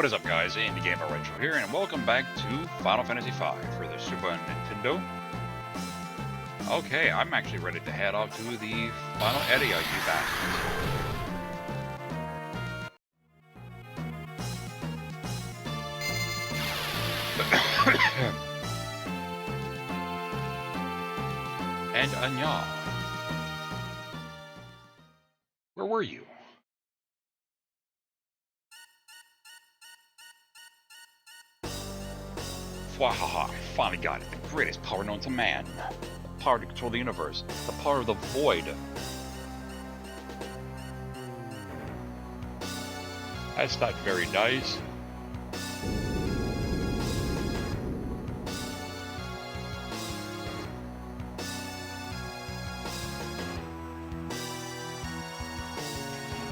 What is up, guys? Indiegamerretro here, and welcome back to Final Fantasy V for the Super Nintendo. Okay, I'm actually ready to head off to the final area, you bastards. And Anya. Where were you? Wahaha, finally got it. The greatest power known to man. The power to control the universe. The power of the void. That's not very nice.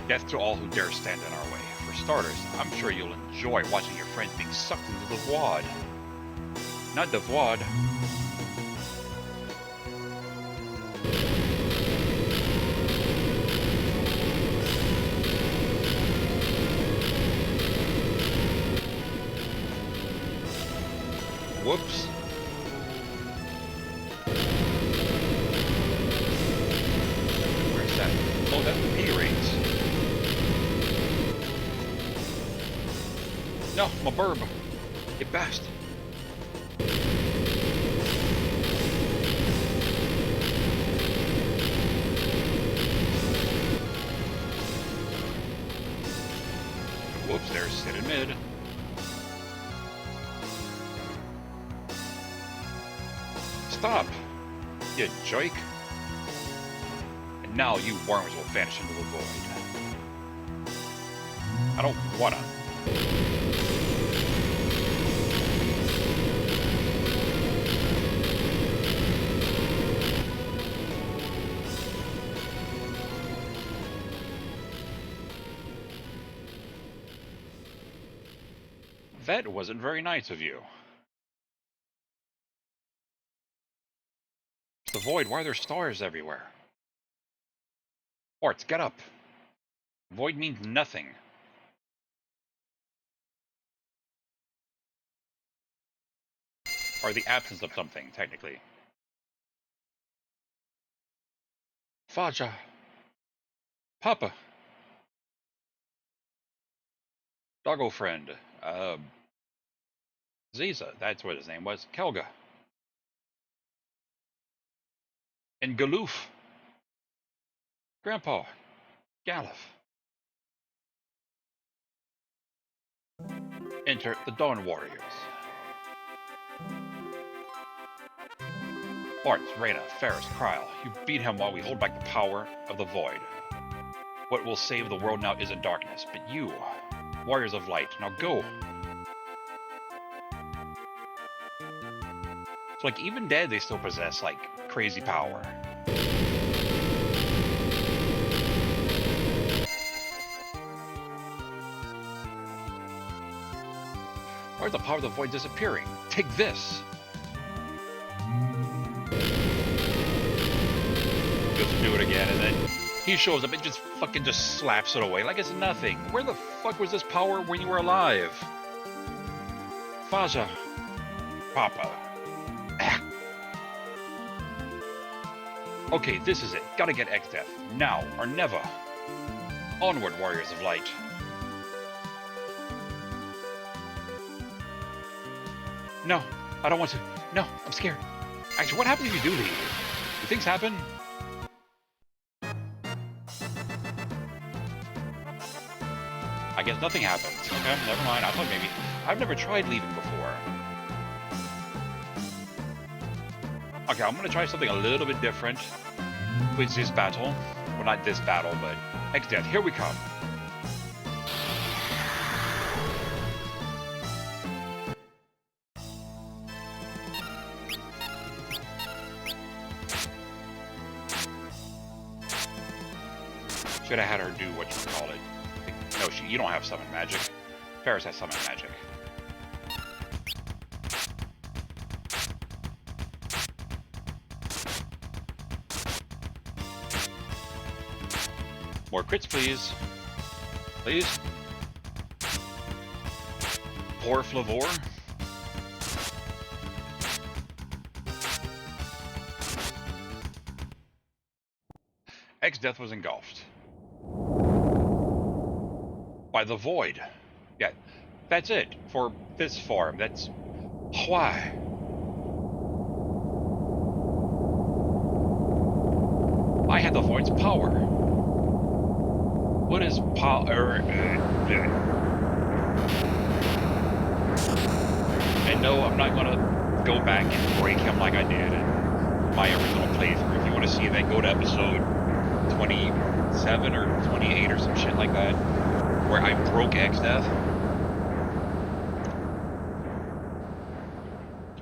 Death to all who dare stand in our way. For starters, I'm sure you'll enjoy watching your friends being sucked into the void. Not the void. Whoops. Where's that? Oh, that's the P-rates. No, my burb. You bastard. Whoops, there's Sid and Mid. Stop, you joke. And now you worms will vanish into the void. I don't wanna. That wasn't very nice of you. It's the void. Why are there stars everywhere? Orts, get up. Void means nothing. Or the absence of something, technically. Faja. Papa. Doggo friend. Ziza, that's what his name was. Kelga. And Galoof. Grandpa. Galuf. Enter the Dawn Warriors. Arts, Reyna, Ferris, Kryl. You beat him while we hold back the power of the void. What will save the world now isn't darkness, but you. Warriors of Light. Now go. So, like, even dead, they still possess, like, crazy power. Why is the power of the void disappearing? Take this! Goes to do it again, and then he shows up and just fucking just slaps it away like it's nothing. Where the fuck was this power when you were alive? Faja. Papa. Okay, this is it. Gotta get X-Death. Now or never. Onward, Warriors of Light. No, I don't want to. No, I'm scared. Actually, what happens if you do leave? Do things happen? I guess nothing happens. Okay, never mind. I thought maybe... I've never tried leaving before. Okay, I'm gonna try something a little bit different with this battle. Well, not this battle, but X-Death. Here we come. Should have had her do what you call it. No, you don't have summon magic. Ferris has summon magic. More crits, please. Please. Poor Flavor. X-Death was engulfed by the void. Yeah, that's it for this farm. That's why. I had the void's power. What is power? And no, I'm not gonna go back and break him like I did in my original playthrough. If you want to see that, go to episode 27 or 28 or some shit like that, where I broke X-Death.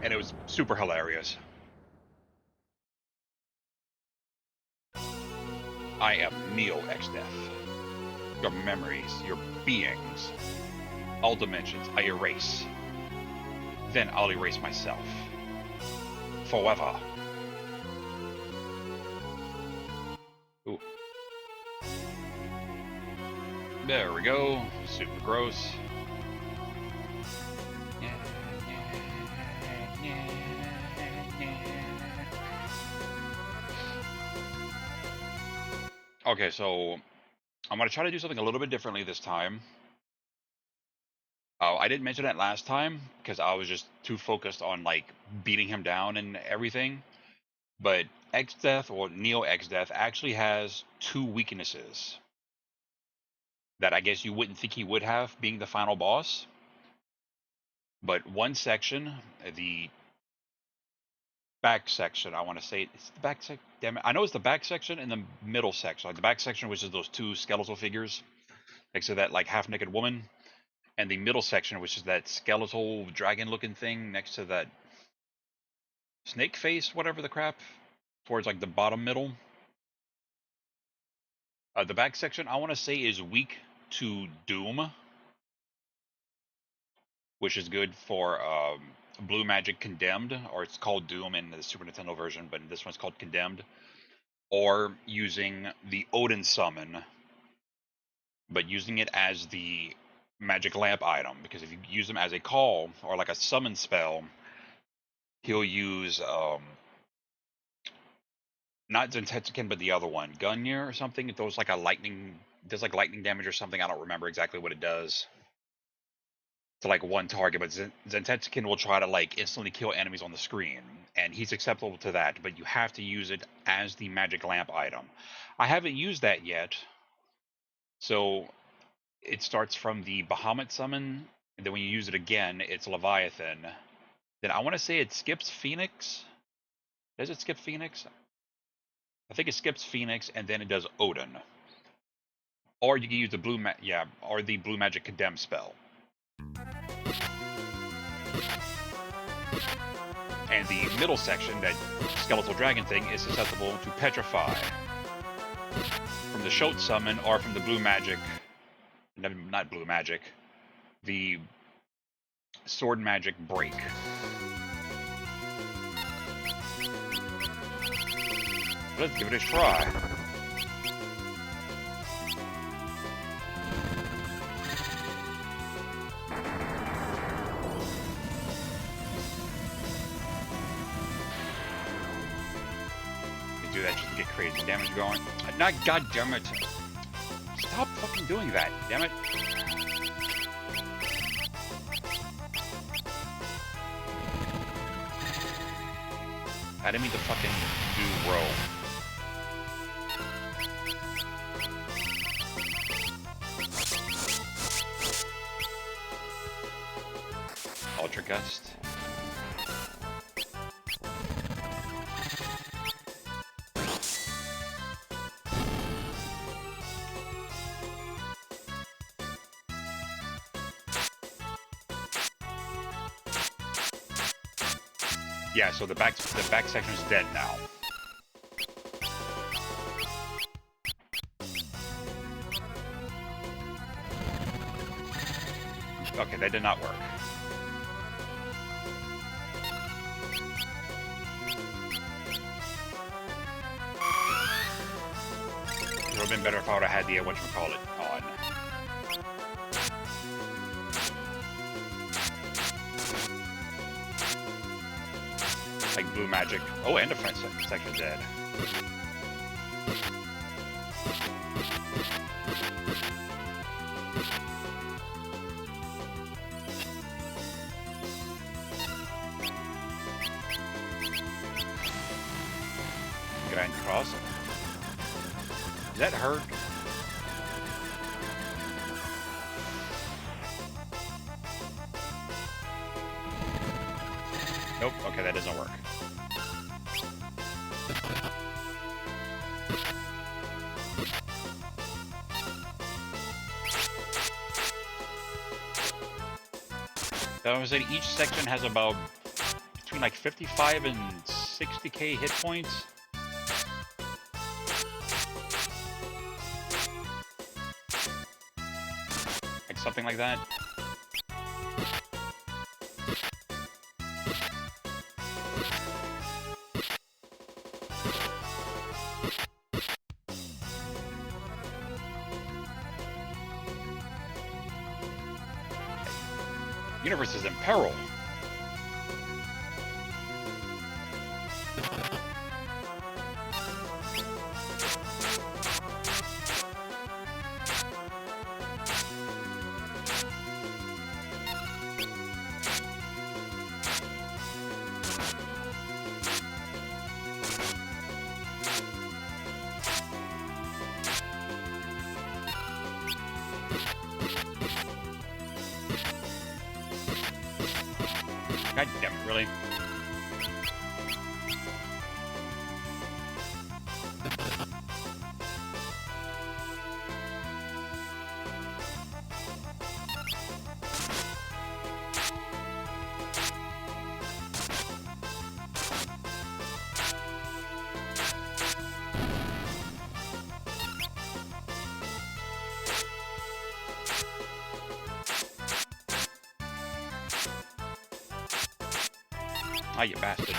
And it was super hilarious. I am Neo X-Death. Your memories, your beings, all dimensions, I erase. Then I'll erase myself. Forever. Ooh. There we go. Super gross. Okay, so I'm going to try to do something a little bit differently this time. I didn't mention that last time because I was just too focused on like beating him down and everything. But X-Death, or Neo X-Death, actually has two weaknesses that I guess you wouldn't think he would have, being the final boss. But one section, the back section, I want to say it's the back section. Damn it, I know it's the back section and the middle section. Like the back section, which is those two skeletal figures next to that like half-naked woman, and the middle section, which is that skeletal dragon-looking thing next to that snake face, whatever the crap, towards like the bottom middle. The back section, I want to say, is weak to Doom, which is good for Blue Magic Condemned, or it's called Doom in the Super Nintendo version, but this one's called Condemned. Or using the Odin Summon, but using it as the magic lamp item, because if you use him as a call or like a summon spell, he'll use not Zentetsuken, but the other one, Gungnir or something. It does like lightning damage or something. I don't remember exactly what it does to like one target, but Zentetsuken will try to like instantly kill enemies on the screen, and he's acceptable to that, but you have to use it as the magic lamp item. I haven't used that yet, so it starts from the Bahamut summon, and then when you use it again, it's Leviathan. Then I want to say it skips Phoenix. Does it skip Phoenix? I think it skips Phoenix, and then it does Odin. Or you can use the blue magic condemn spell. And the middle section, that skeletal dragon thing, is susceptible to petrify from the Shote summon or from the blue magic. Not blue magic. The sword magic break. Let's give it a try. Do that just to get crazy damage going. Not, god damn it. Stop fucking doing that, damn it. I didn't mean to fucking do roll. Ultra Gust. Yeah, so the back section is dead now. Okay, that did not work. It would have been better if I would have had the whatchamacallit on. Like blue magic. Oh, and the front section's dead. Grand Cross. Does that hurt? Nope. Okay, that doesn't work. I was saying each section has about between like 55 and 60k hit points. Like something like that. Universe is in peril. God damn it, really? Ah, you bastard.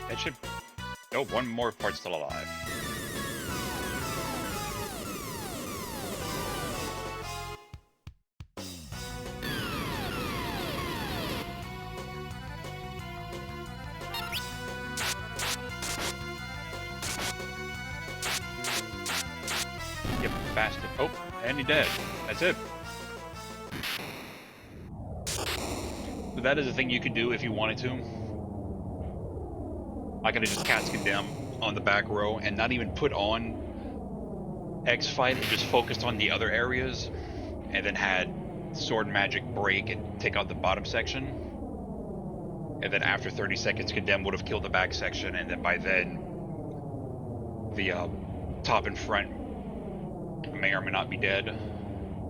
That should... Oh, one more part still alive. You bastard. Oh, and he dead. That's it. So that is a thing you could do if you wanted to. I could have just cast Condemn on the back row and not even put on X fight and just focused on the other areas, and then had Sword Magic break and take out the bottom section. And then after 30 seconds, Condemn would have killed the back section, and then by then, the top and front may or may not be dead.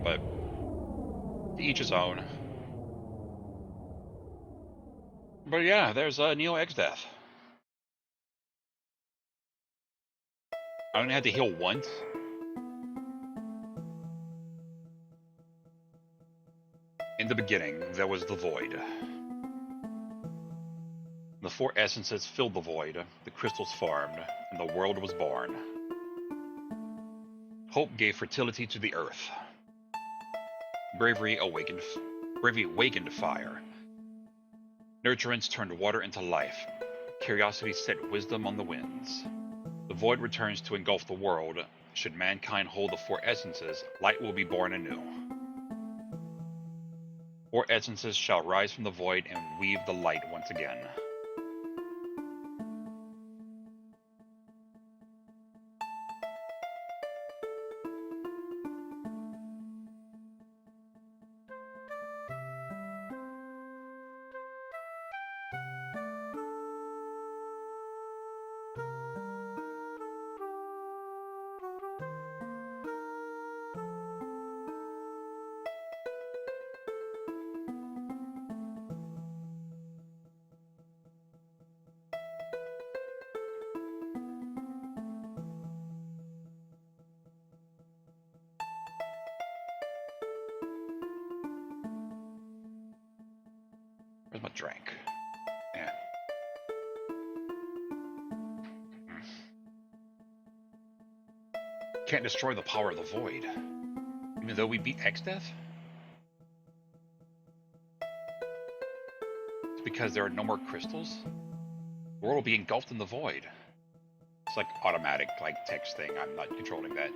But to each his own. But yeah, there's Neo X Death. I only had to heal once. In the beginning, there was the void. The four essences filled the void, the crystals formed, and the world was born. Hope gave fertility to the earth. Bravery awakened fire. Nurturance turned water into life. Curiosity set wisdom on the winds. The void returns to engulf the world. Should mankind hold the four essences, light will be born anew. Four essences shall rise from the void and weave the light once again. Where's my drink? Yeah. can't destroy the power of the void. Even though we beat X-Death? It's because there are no more crystals? The world will be engulfed in the void. It's like automatic, like text thing. I'm not controlling that.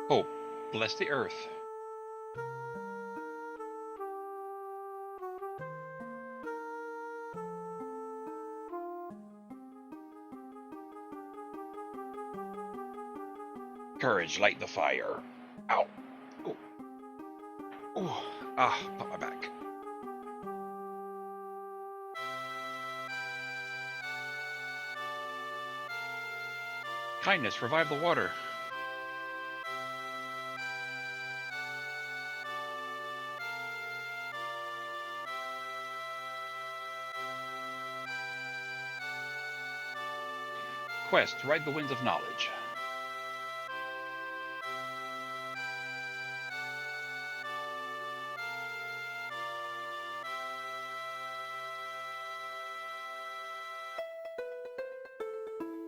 Hope, bless the earth. Courage, light the fire. Ow. Oh. Oh. Ah, pop my back. Kindness, revive the water. Quest, ride the winds of knowledge.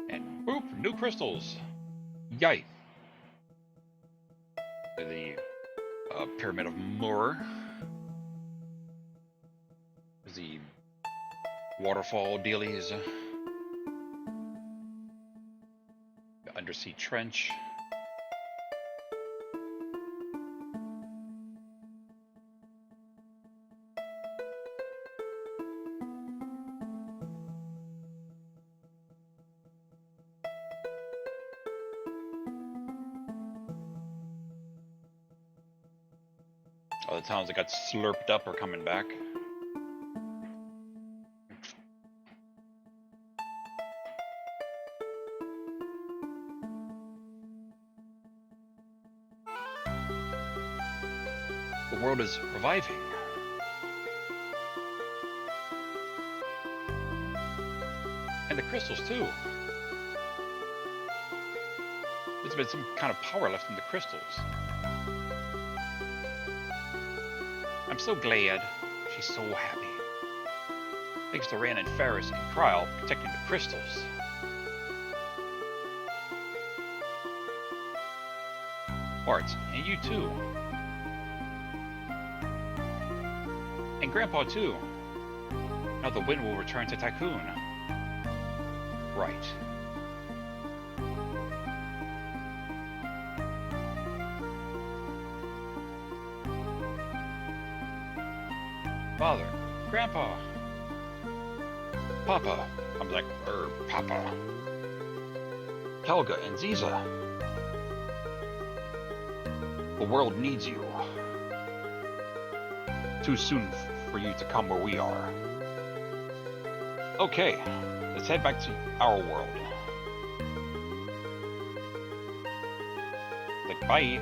And boop, new crystals. Yay. The Pyramid of Mur. The waterfall dealies. The undersea trench. All the towns that got slurped up are coming back. The world is reviving. And the crystals too. There's been some kind of power left in the crystals. I'm so glad. She's so happy. Thanks to Ran and Ferris and Kryl protecting the crystals. Bart, and you too. And Grandpa too. Now the wind will return to Tycoon. Right. Father, Grandpa, Papa, I'm like, Papa, Helga and Ziza. The world needs you. Too soon for you to come where we are. Okay, let's head back to our world. Like, bye.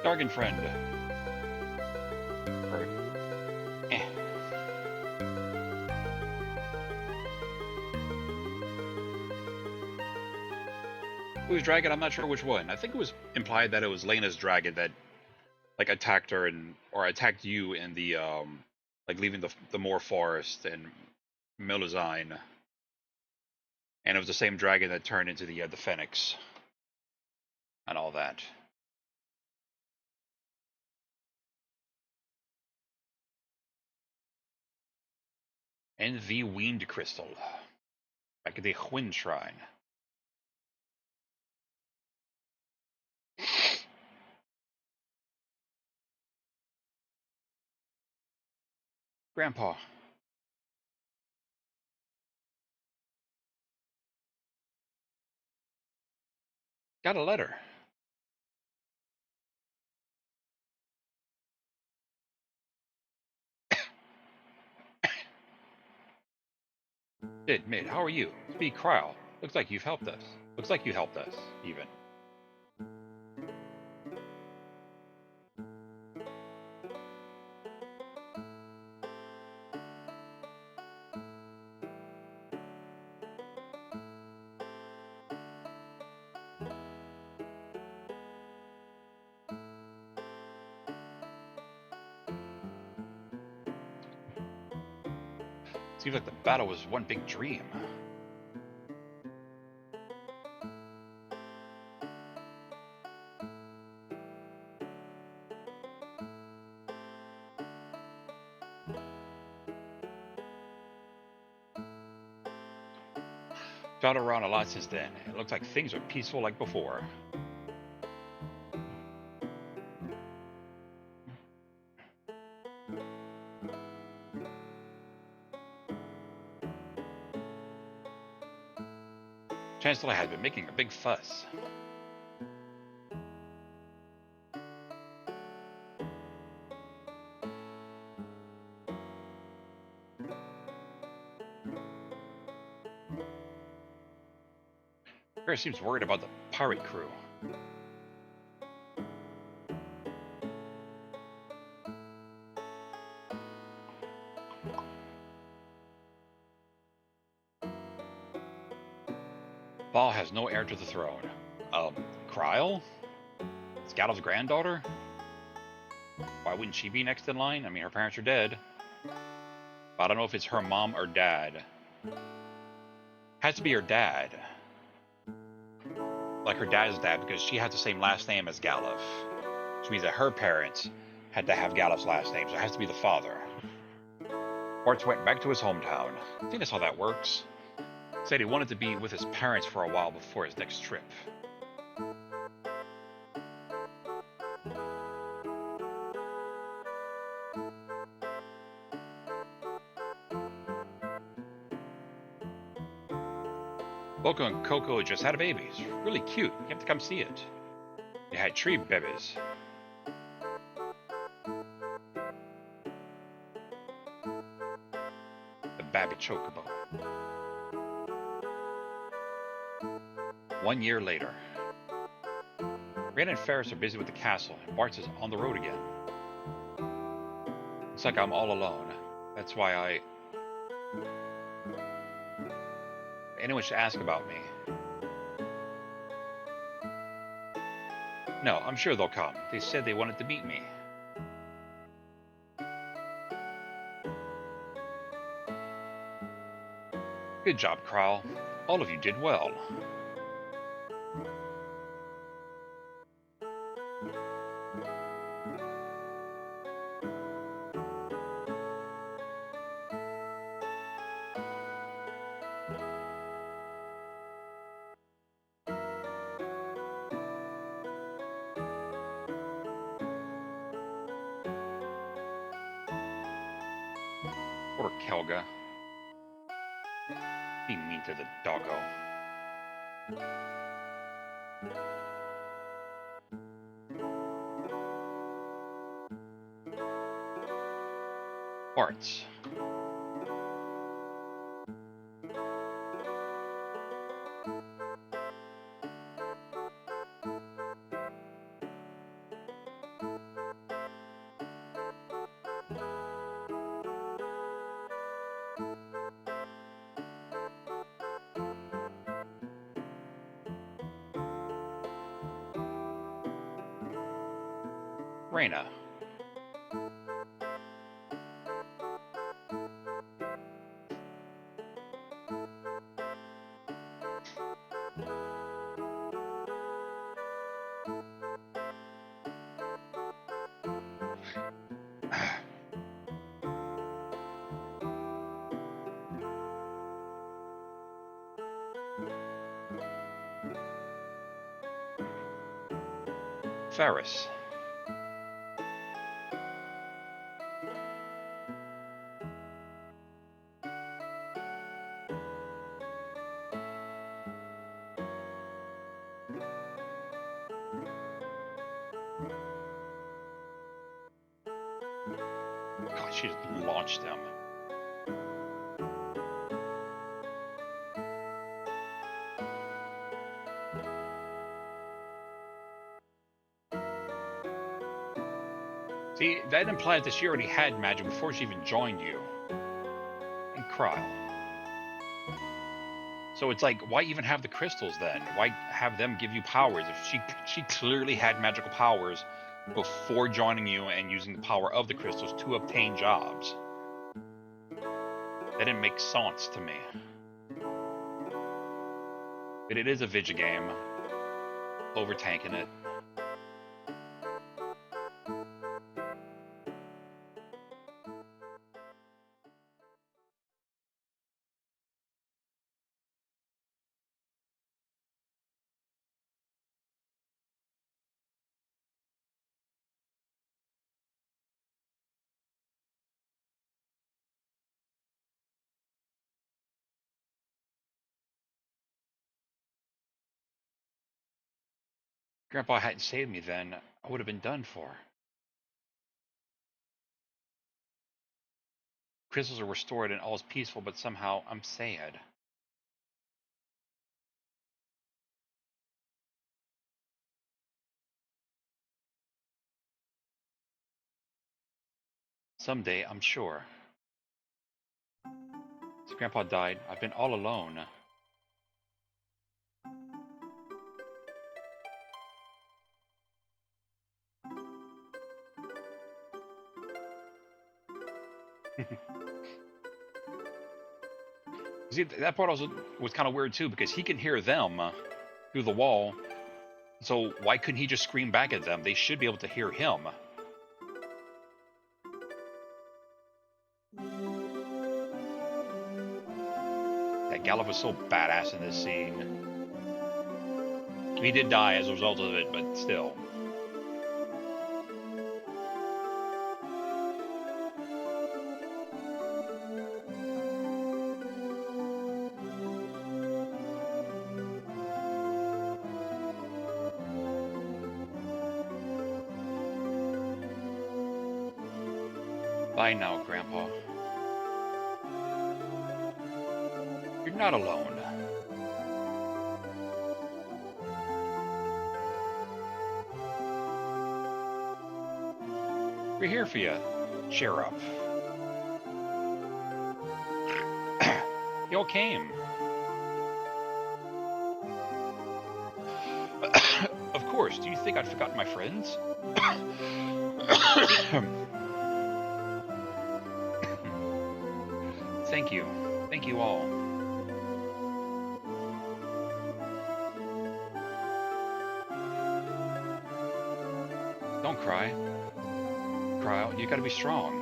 Dargan friend. Or, Who's dragon? I'm not sure which one. I think it was implied that it was Lena's dragon that like attacked her or attacked you in the like leaving the Moor Forest and Milazine. And it was the same dragon that turned into the Phoenix and all that. And the Wind Crystal. Back at the Wind Shrine. Grandpa. Got a letter. Mid, how are you? Speak Kryl. Looks like you've helped us. Looks like you helped us, even. Seems like the battle was one big dream. Traveled around a lot since then. It looks like things are peaceful like before. Chancellor has been making a big fuss. Bear seems worried about the pirate crew. Ball has no heir to the throne. Kryle? It's Gallow's granddaughter? Why wouldn't she be next in line? I mean, her parents are dead. But I don't know if it's her mom or dad. Has to be her dad. Like her dad's dad, because she has the same last name as Galuf. Which means that her parents had to have Galuf's last name, so it has to be the father. Bartz went back to his hometown. I think that's how that works. Said he wanted to be with his parents for a while before his next trip. Loco and Coco just had a baby. It's really cute. You have to come see it. They had 3 babies. The Babby Chocobo. 1 year later. Rand and Ferris are busy with the castle, and Bartz is on the road again. Looks like I'm all alone. That's why I... Anyone should ask about me. No, I'm sure they'll come. They said they wanted to meet me. Good job, Kryle. All of you did well. Poor Kelga. Be mean to the doggo. Bartz. Reyna. Ferris. God, she just launched them. See, that implies that she already had magic before she even joined you. And Kryle. So it's like, why even have the crystals then? Why have them give you powers if she clearly had magical powers before joining you and using the power of the crystals to obtain jobs? That didn't make sense to me. But it is a Vigi game. Over-tanking it. Grandpa hadn't saved me then, I would have been done for. Crystals are restored and all is peaceful, but somehow I'm sad. Someday, I'm sure. Since Grandpa died, I've been all alone. See, that part also was kind of weird too, because he can hear them through the wall. So why couldn't he just scream back at them? They should be able to hear him. That Gallup was so badass in this scene. He did die as a result of it, but still. Bye now, Grandpa. You're not alone. We're here for you. Cheer up. You all came. Of course. Do you think I'd forgotten my friends? Thank you. Thank you all. Don't cry. Cry out. You gotta be strong.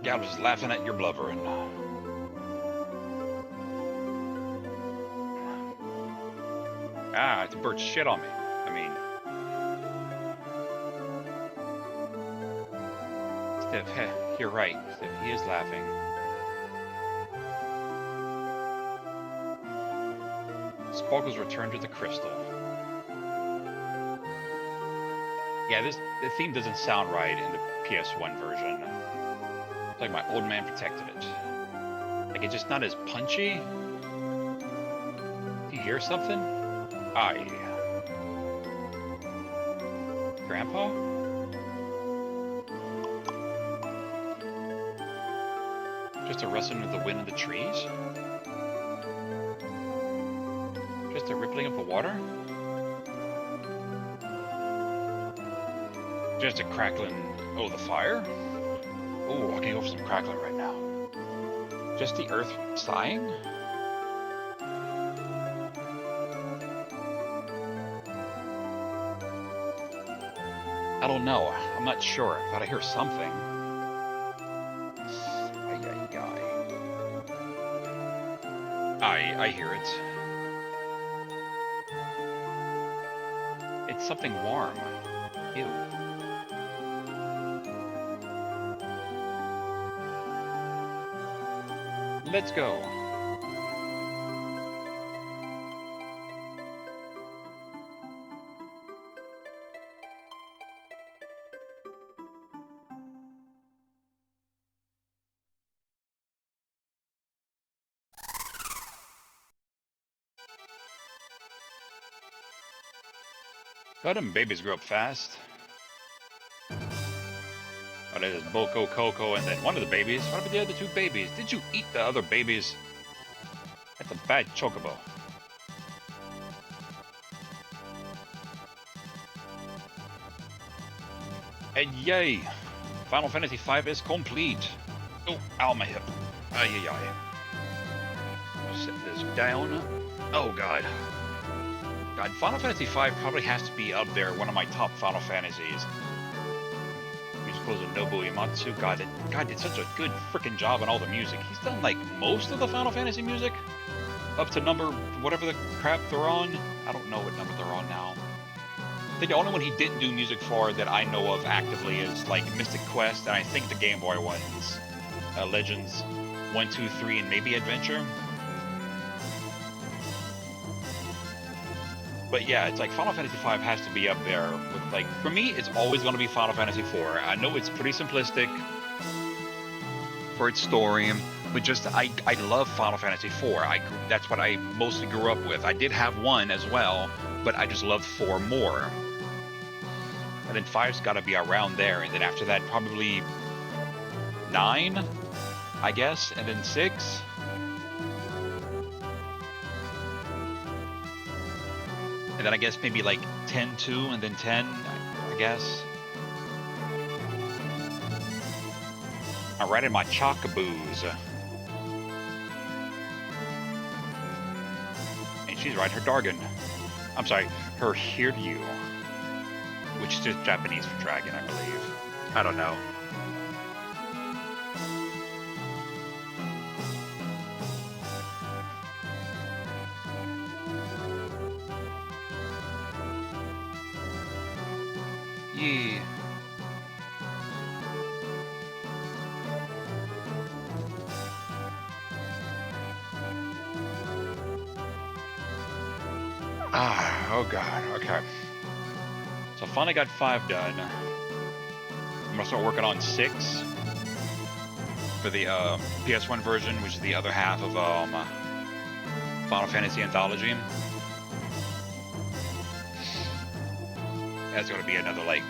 Yeah, I was just laughing at your blubbering. Ah, it's a bird shit on me. I mean... Steph, you're right. Steph, he is laughing. Sparkles returned to the crystal. Yeah, the theme doesn't sound right in the PS1 version. It's like my old man protected it. Like, it's just not as punchy. Do you hear something? Aye. Grandpa? Just a rustling of the wind in the trees? Just a rippling of the water? Just a crackling... Oh, the fire? Oh, I can go for some crackling right now. Just the earth sighing? I don't know. I'm not sure. I thought I hear something. I hear it. It's something warm. Ew. Let's go. God, them babies grow up fast. Oh, there's Boko, Coco, and then one of the babies. What about the other two babies? Did you eat the other babies? That's a bad chocobo. And yay! Final Fantasy V is complete. Oh, ow, my hip. Ay, ay, ay. Set this down. Oh, God. God, Final Fantasy V probably has to be up there, one of my top Final Fantasies. Musicals of Nobuo Uematsu. God, that guy did such a good freaking job on all the music. He's done, like, most of the Final Fantasy music. Up to number, whatever the crap they're on. I don't know what number they're on now. I think the only one he didn't do music for that I know of actively is, like, Mystic Quest, and I think the Game Boy ones. Legends 1, 2, 3, and maybe Adventure. But yeah, it's like Final Fantasy V has to be up there. With, like, for me, it's always going to be Final Fantasy IV. I know it's pretty simplistic for its story, but just I love Final Fantasy IV. That's what I mostly grew up with. I did have 1 as well, but I just loved 4 more. And then 5's got to be around there, and then after that, probably 9, I guess, and then 6. And then I guess maybe like 10 2, and then 10, I guess. I'm riding my chockaboos. And she's riding her Dargon. I'm sorry, her Hiryu. Which is just Japanese for dragon, I believe. I don't know. Yeah. Oh god, okay. So I finally got 5 done. I'm gonna start working on 6 for the PS1 version, which is the other half of Final Fantasy Anthology. That's gonna be another, like,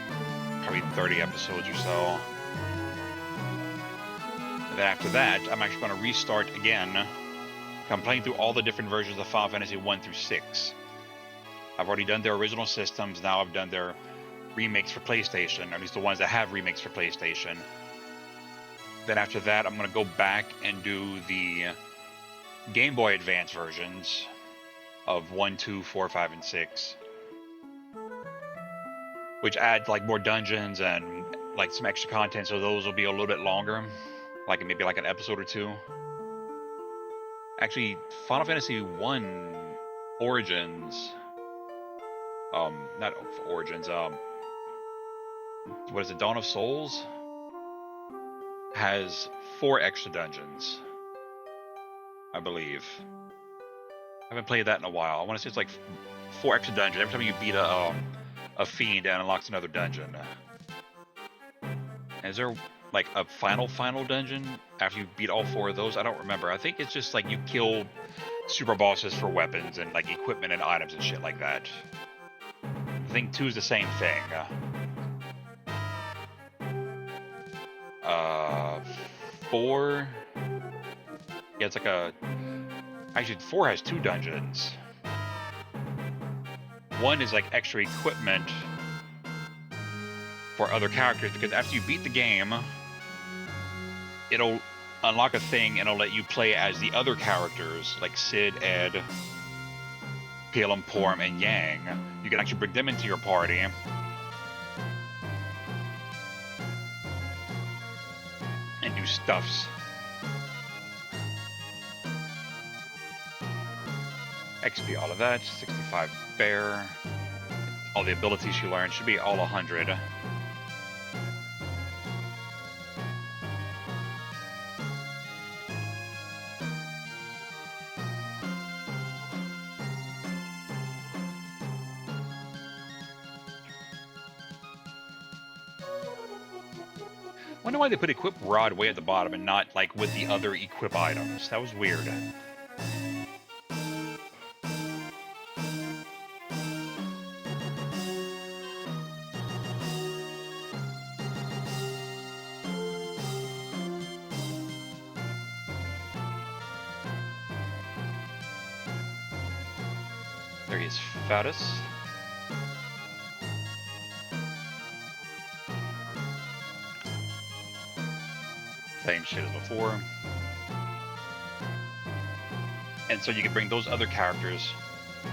probably 30 episodes or so. And then after that, I'm actually gonna restart again. I'm playing through all the different versions of Final Fantasy 1 through 6. I've already done their original systems, now I've done their remakes for PlayStation, or at least the ones that have remakes for PlayStation. Then after that, I'm going to go back and do the Game Boy Advance versions of 1, 2, 4, 5, and 6. Which add, like, more dungeons and, like, some extra content, so those will be a little bit longer. Like, maybe like an episode or 2. Actually, Final Fantasy 1 Origins... not Origins, what is it, Dawn of Souls? Has 4 extra dungeons, I believe. I haven't played that in a while. I want to say it's like 4 extra dungeons. Every time you beat a fiend, it unlocks another dungeon. And is there like a final dungeon after you beat all 4 of those? I don't remember. I think it's just like you kill super bosses for weapons and like equipment and items and shit like that. I think 2 is the same thing. 4... Yeah, it's like a... Actually, 4 has 2 dungeons. 1 is like extra equipment for other characters, because after you beat the game, it'll unlock a thing and it'll let you play as the other characters, like Sid, Ed, Palem, Porm, and Yang. You can actually bring them into your party. And do stuffs. XP, all of that. 65 bear. All the abilities you learn should be all 100. Wonder why they put equip rod way at the bottom and not like with the other equip items. That was weird. There he is, Fatus. same shit as before. And so you can bring those other characters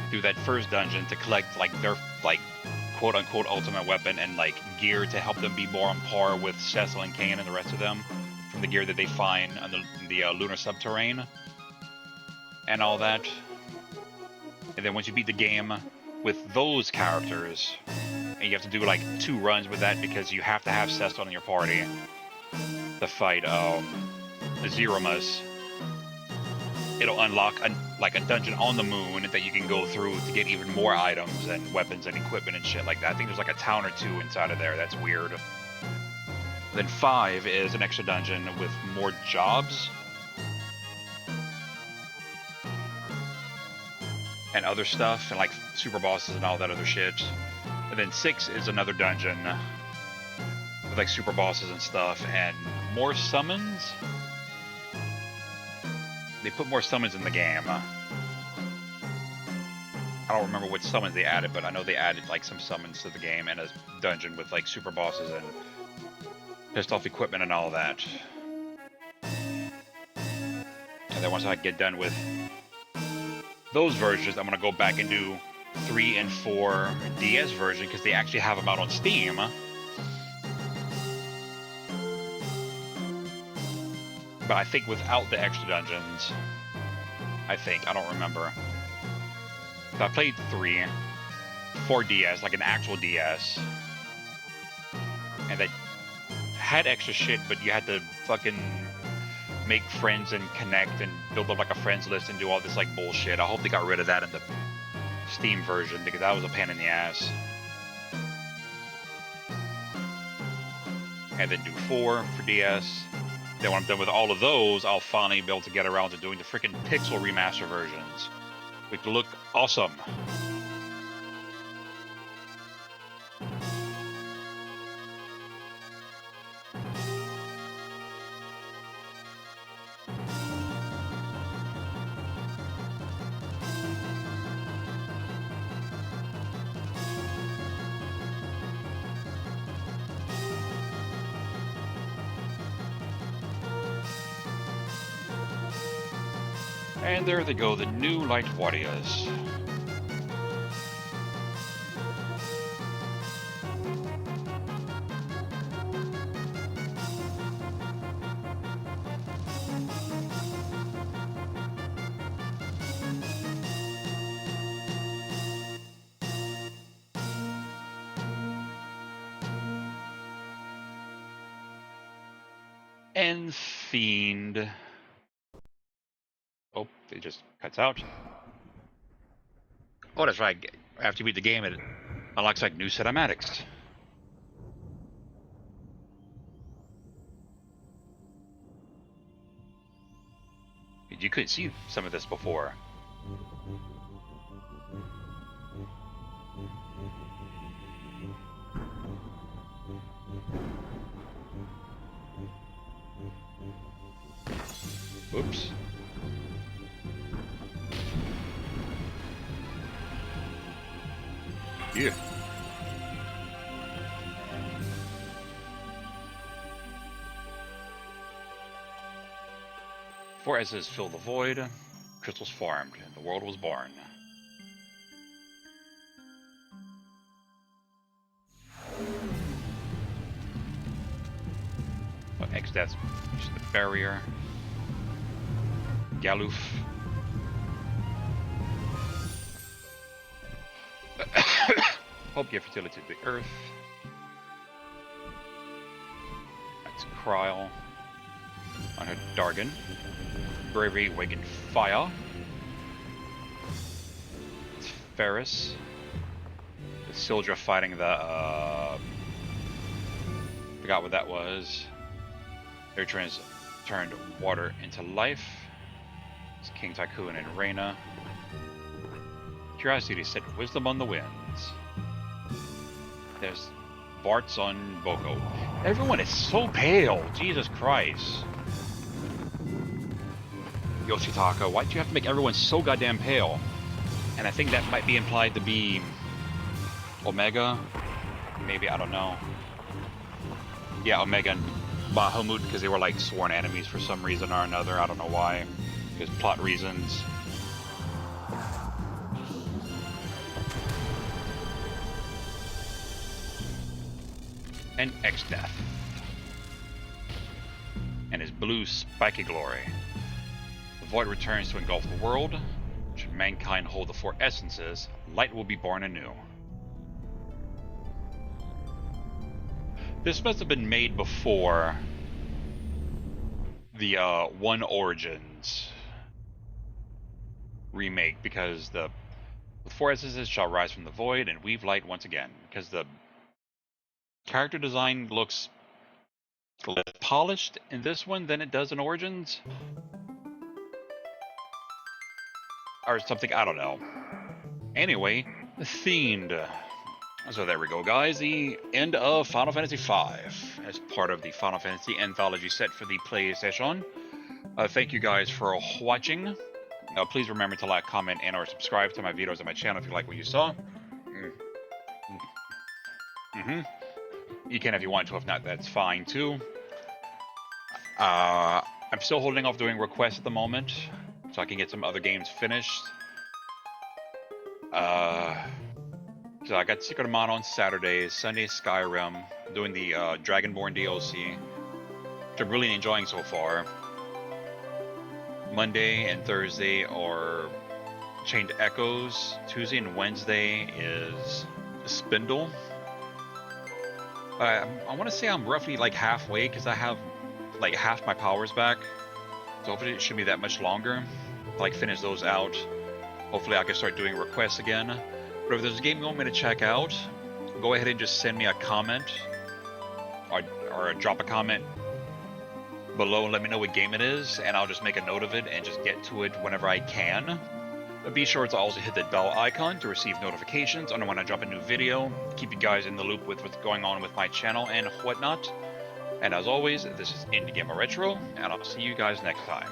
through that first dungeon to collect like their like quote unquote ultimate weapon and like gear to help them be more on par with Cecil and Kane and the rest of them from the gear that they find on the lunar subterrane and all that. And then once you beat the game with those characters, and you have to do like 2 runs with that because you have to have Cecil in your party to fight the Zeromas. It'll unlock like a dungeon on the moon that you can go through to get even more items and weapons and equipment and shit like that. I think there's like a town or 2 inside of there. That's weird. Then 5 is an extra dungeon with more jobs and other stuff and like super bosses and all that other shit. And then 6 is another dungeon with like super bosses and stuff and more summons. They put more summons in the game. I don't remember which summons they added, but I know they added like some summons to the game and a dungeon with like super bosses and pissed off equipment and all that. And then once I get done with those versions, I'm gonna go back and do 3 and 4 DS version because they actually have them out on Steam. But I think without the extra dungeons, I don't remember. So I played 3, 4 DS, like an actual DS. And they had extra shit, but you had to fucking make friends and connect and build up like a friends list and do all this like bullshit. I hope they got rid of that in the Steam version because that was a pain in the ass. And then do 4 for DS. Then when I'm done with all of those, I'll finally be able to get around to doing the freaking pixel remaster versions, which look awesome. And there they go, the new Light Warriors. And Fiend. Oh, it just cuts out. Oh, that's right. After you beat the game, it unlocks like new cinematics. You couldn't see some of this before. Oops. Yeah. For as is fill the void, crystals farmed, and the world was born. Oh, X-Death's just the barrier. Galoof. Hope give fertility to the earth. That's Kryl on her Dargan. Bravery awakened fire. It's Ferris. The Sildra fighting the forgot what that was. They're turned water into life. It's King Tycoon and Reyna. Curiosity set wisdom on the winds. There's Bart's on Boko. Everyone is so pale. Jesus Christ. Yoshitaka, why'd you have to make everyone so goddamn pale? And I think that might be implied to be Omega. Maybe, I don't know. Yeah, Omega and Bahamut because they were like sworn enemies for some reason or another. I don't know why. Because plot reasons. And X-Death. And his blue spiky glory. The void returns to engulf the world. Should mankind hold the four essences, light will be born anew. This must have been made before the One Origins remake, because the four essences shall rise from the void and weave light once again. Because the character design looks less polished in this one than it does in Origins. Or something, I don't know. Anyway, Fiend. So there we go, guys. The end of Final Fantasy V as part of the Final Fantasy Anthology set for the PlayStation. Thank you guys for watching. Please remember to like, comment, and or subscribe to my videos on my channel if you like what you saw. You can if you want to. If not, that's fine too. I'm still holding off doing requests at the moment, so I can get some other games finished. So I got Secret of Mana on Saturday, Sunday Skyrim, doing the Dragonborn DLC, which I'm really enjoying so far. Monday and Thursday are Chained Echoes. Tuesday and Wednesday is Spindle. I want to say I'm roughly like halfway, because I have like half my powers back. So hopefully it shouldn't be that much longer to like finish those out. Hopefully I can start doing requests again. But if there's a game you want me to check out, go ahead and just send me a comment or drop a comment below and let me know what game it is, and I'll just make a note of it and just get to it whenever I can. But be sure to also hit the bell icon to receive notifications on when I drop a new video, keep you guys in the loop with what's going on with my channel and whatnot. And as always, this is Indiegamerretro, and I'll see you guys next time.